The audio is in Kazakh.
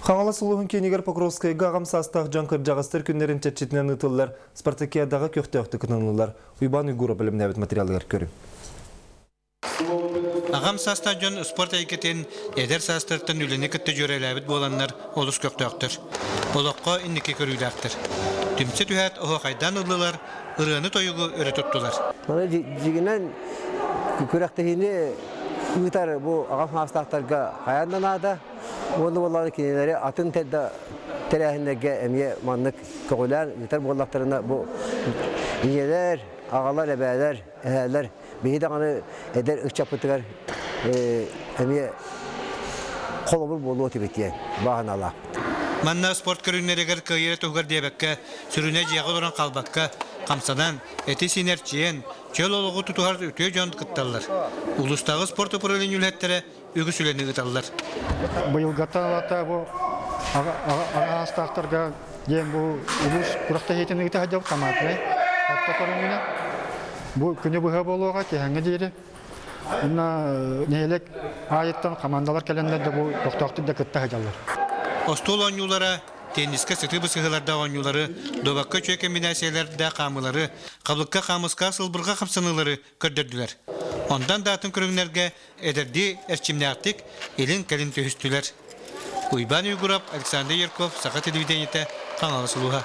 Хаңала сулуғын кенегер Покровскайга ағамсастақ жанқыр жағастыр күннерін чәтчетінен ұтылылар, Спартакиядағы көкті кінанылар. Уйбан Уйгура білімін әбіт материалығар көрі. Ағам састадjon спорт әйкетен әдер састырттан үліне күтті жөреләбіт боланлар олыс көктіқтір. Олыққа иннеке көрүйдіқтір. Түмсе түхәт оғы қайдан ұлылар, ұрыны тойығы өрі тұттылар. Мана жігінен көрәқтігіне ұйтар бұл ағам састақтарға қаяндан ада. Оны болары кенелері атын тәрәхіндегі әмие маннық көғілер, ұйтар болақтарына бұл иелер, ағалар, әбәлер, әәлер, бейді ғаны әдер ұқчапытығар әмие қолыбыр болуы өтебеттен бағын ала. Манна спорт көрінерегер күйері тұғыр дебекке, сүріне жияғы дұран қалбаққа, қамсадан, әті синерчиен, чөл олығы тұтуғар өтөй жон күтталар. Улыстағы спорт ұпырылын үләттері үгі сүлені ғыталар. Бұйылғаттан алата бұл ағастақтарға дем бұл ұлыс құрақта етіні ғыты ғадjau таматырай. Атта көрініне. Бұл күні бұға болуға кехәңі дейді. Бұна нелек айыттан командалар кәлендерді бұл тоқтақты да күтті ғадjaулар. Остол оңюлары, тенниске сықыбы сығыларда оңюлары, добаққа чөй комбинацияларда қамылары, қаблыққа қамысқа сылбырға қамсынылары көрдірділер. Ondan da atın körünlerge ederdi erçimnaqtik elin kelin töhüstüler. Uyban Uygurap, Alexander Yerkov, Sakat Televideniyete, Kanalı Suluha.